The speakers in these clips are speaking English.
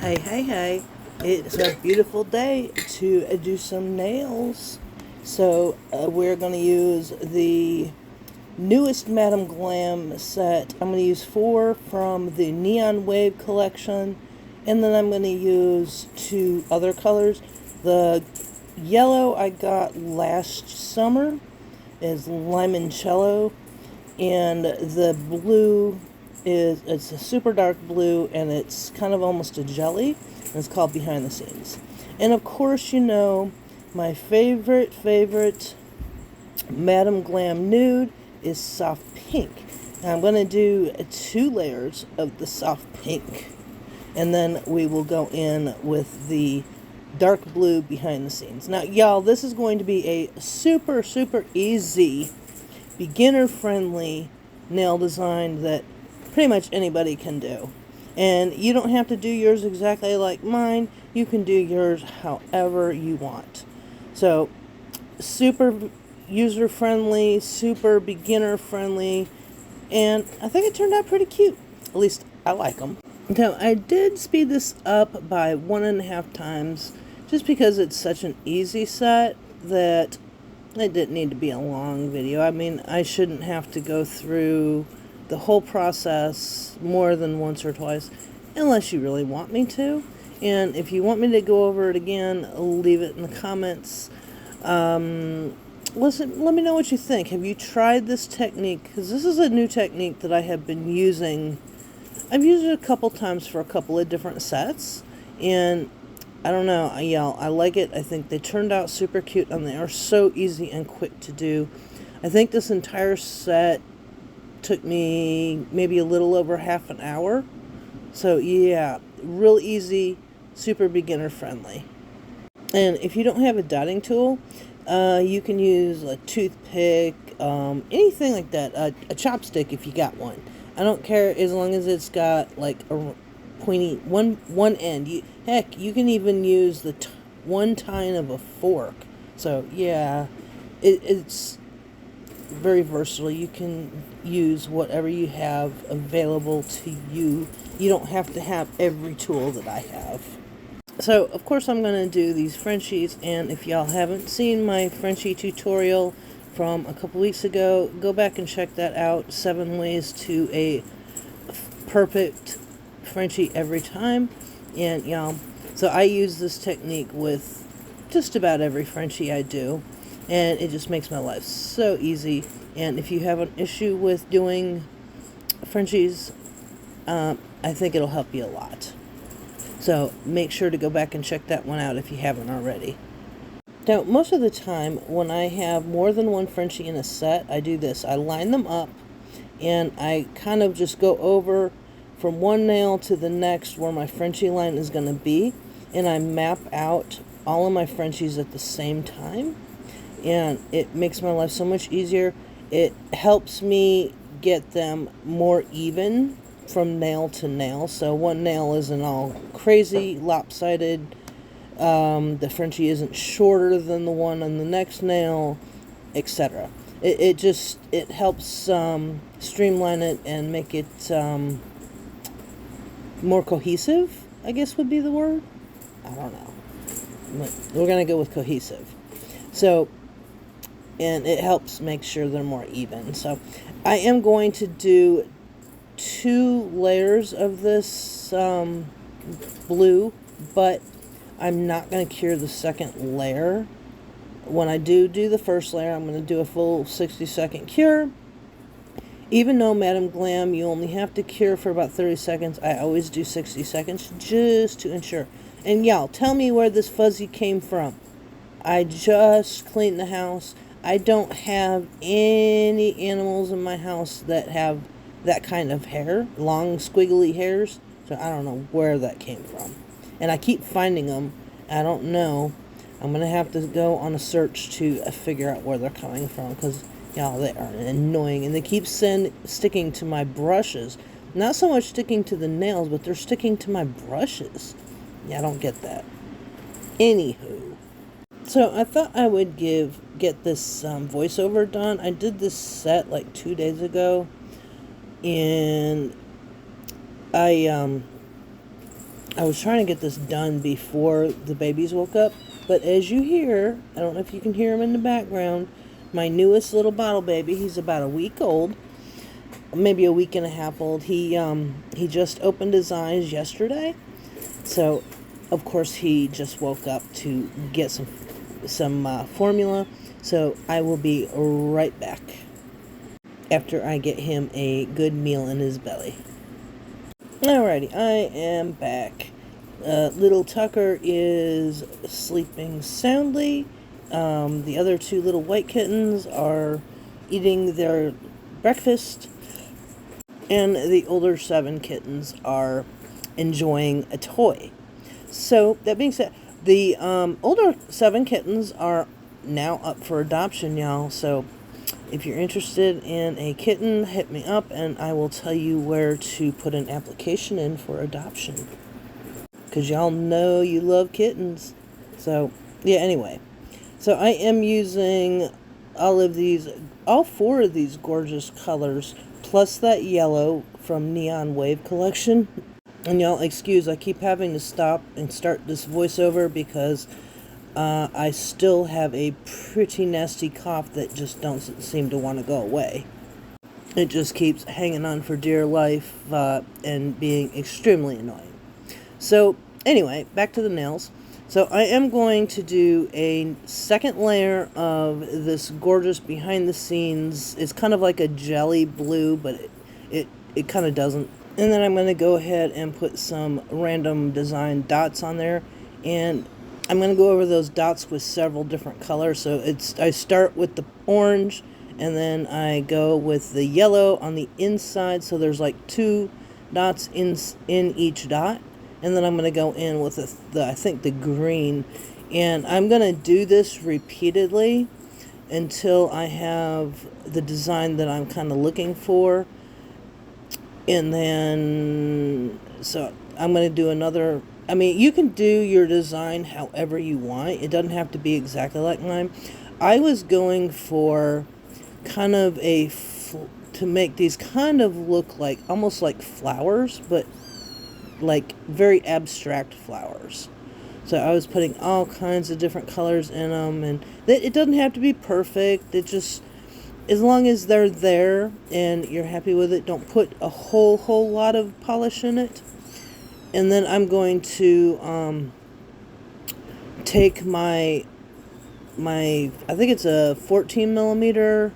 Hey, it's a beautiful day to do some nails. So we're going to use the newest Madam Glam set. I'm going to use 4 from the Neon Wave collection, and then I'm going to use 2 other colors. The yellow I got last summer is limoncello, and the blue it's a super dark blue, and it's kind of almost a jelly, and it's called Behind the Scenes. And of course, you know, my favorite Madam Glam nude is soft pink. And I'm going to do 2 layers of the soft pink, and then we will go in with the dark blue Behind the Scenes. Now, y'all, this is going to be a super easy, beginner-friendly nail design that pretty much anybody can do. And you don't have to do yours exactly like mine. You can do yours however you want. So, super user-friendly, super beginner-friendly, and I think it turned out pretty cute. At least I like them. Now, I did speed this up by 1.5 times, just because it's such an easy set that it didn't need to be a long video. I mean, I shouldn't have to go through the whole process more than once or twice, unless you really want me to. And if you want me to go over it again, leave it in the comments. Listen, let me know what you think. Have you tried this technique? Because this is a new technique that I have been using. I've used it a couple times for a couple of different sets, and I don't know, I like it. I think they turned out super cute, and they are so easy and quick to do. I think this entire set took me maybe a little over half an hour. So yeah, real easy, super beginner friendly. And if you don't have a dotting tool, you can use a toothpick, anything like that, a chopstick if you got one. I don't care, as long as it's got like a pointy one end. Heck, you can even use the one tine of a fork. So yeah, it's very versatile. You can use whatever you have available to you. You don't have to have every tool that I have. So of course I'm going to do these Frenchies, and if y'all haven't seen my Frenchie tutorial from a couple weeks ago, go back and check that out. 7 ways to a perfect Frenchie every time. And y'all, so I use this technique with just about every Frenchie I do, and it just makes my life so easy. And if you have an issue with doing Frenchies, I think it'll help you a lot. So make sure to go back and check that one out if you haven't already. Now, most of the time when I have more than one Frenchie in a set, I do this. I line them up, and I kind of just go over from one nail to the next where my Frenchie line is going to be, and I map out all of my Frenchies at the same time. And it makes my life so much easier. It helps me get them more even from nail to nail, so one nail isn't all crazy lopsided. The Frenchie isn't shorter than the one on the next nail, etc. It helps streamline it and make it more cohesive, I guess would be the word. I don't know. We're going to go with cohesive. So, and it helps make sure they're more even. So I am going to do 2 layers of this blue, but I'm not going to cure the second layer. When I do the first layer, I'm going to do a full 60-second cure. Even though Madam Glam, you only have to cure for about 30 seconds, I always do 60 seconds just to ensure. And y'all, tell me where this fuzzy came from. I just cleaned the house. I don't have any animals in my house that have that kind of hair, long squiggly hairs, so I don't know where that came from. And I keep finding them. I don't know. I'm going to have to go on a search to figure out where they're coming from, because, y'all, they are annoying. And they keep sticking to my brushes. Not so much sticking to the nails, but they're sticking to my brushes. Yeah, I don't get that. Anywho. So I thought I would get this voiceover done. I did this set like 2 days ago, and I I was trying to get this done before the babies woke up, but as you hear, I don't know if you can hear him in the background, my newest little bottle baby, he's about a week old, maybe a week and a half old. He just opened his eyes yesterday, so of course he just woke up to get some formula. So I will be right back after I get him a good meal in his belly. Alrighty, I am back. Little Tucker is sleeping soundly. The other two little white kittens are eating their breakfast. And the older 7 kittens are enjoying a toy. So, that being said, the older 7 kittens are now up for adoption, y'all. So, if you're interested in a kitten, hit me up and I will tell you where to put an application in for adoption. Because y'all know you love kittens. So, yeah, anyway. So, I am using all 4 of these gorgeous colors, plus that yellow from Neon Wave collection. And y'all, excuse, I keep having to stop and start this voiceover because I still have a pretty nasty cough that just doesn't seem to want to go away. It just keeps hanging on for dear life and being extremely annoying. So, anyway, back to the nails. So, I am going to do a second layer of this gorgeous behind the scenes. It's kind of like a jelly blue, but it kind of doesn't. And then I'm going to go ahead and put some random design dots on there. And I'm going to go over those dots with several different colors. So I start with the orange, and then I go with the yellow on the inside. So there's like 2 dots in each dot. And then I'm going to go in with I think the green. And I'm going to do this repeatedly until I have the design that I'm kind of looking for. And then, so I'm going to do another. I mean, you can do your design however you want. It doesn't have to be exactly like mine. I was going for kind of to make these kind of look like, almost like flowers, but like very abstract flowers. So I was putting all kinds of different colors in them, and it doesn't have to be perfect. It just, as long as they're there and you're happy with it, don't put a whole lot of polish in it. And then I'm going to take my I think it's a 14 millimeter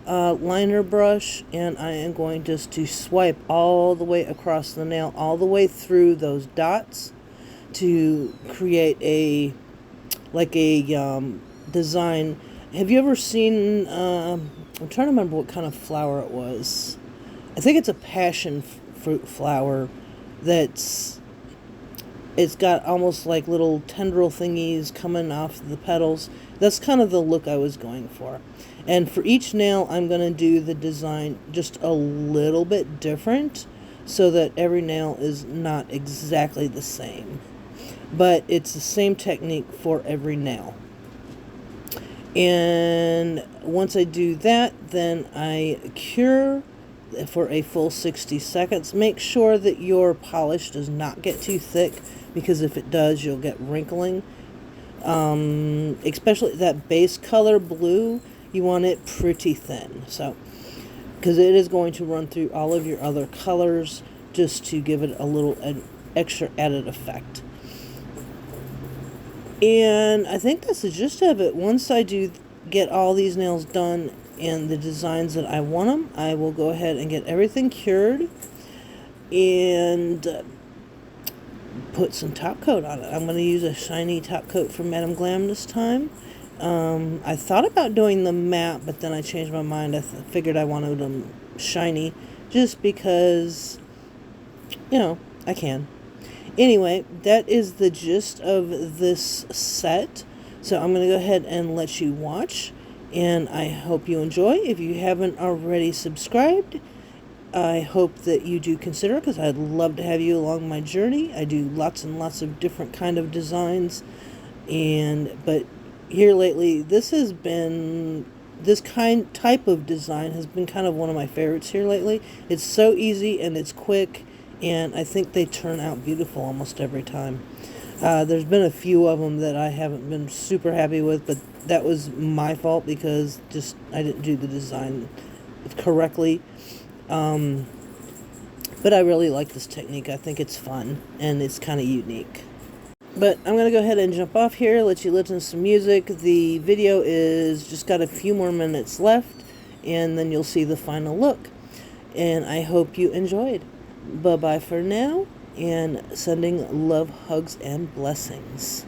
liner brush, and I am going just to swipe all the way across the nail, all the way through those dots to create a design. Have you ever seen, I'm trying to remember what kind of flower it was. I think it's a passion fruit flower it's got almost like little tendril thingies coming off the petals. That's kind of the look I was going for. And for each nail, I'm going to do the design just a little bit different so that every nail is not exactly the same. But it's the same technique for every nail. And once I do that, then I cure for a full 60 seconds. Make sure that your polish does not get too thick, because if it does, you'll get wrinkling. Especially that base color blue, you want it pretty thin. So, because it is going to run through all of your other colors just to give it an extra added effect. And I think that's the gist of it. Once I do get all these nails done and the designs that I want them, I will go ahead and get everything cured and put some top coat on it. I'm going to use a shiny top coat from Madam Glam this time. I thought about doing the matte, but then I changed my mind. I figured I wanted them shiny just because, I can. Anyway, that is the gist of this set. So I'm going to go ahead and let you watch, and I hope you enjoy. If you haven't already subscribed, I hope that you do consider, because I'd love to have you along my journey. I do lots and lots of different kind of designs, but here lately, this type of design has been kind of one of my favorites here lately. It's so easy and it's quick, and I think they turn out beautiful almost every time. There's been a few of them that I haven't been super happy with, but that was my fault because just I didn't do the design correctly. But I really like this technique. I think it's fun and it's kind of unique. But I'm going to go ahead and jump off here, let you listen to some music. The video is just got a few more minutes left, and then you'll see the final look. And I hope you enjoyed. Bye-bye for now, and sending love, hugs, and blessings.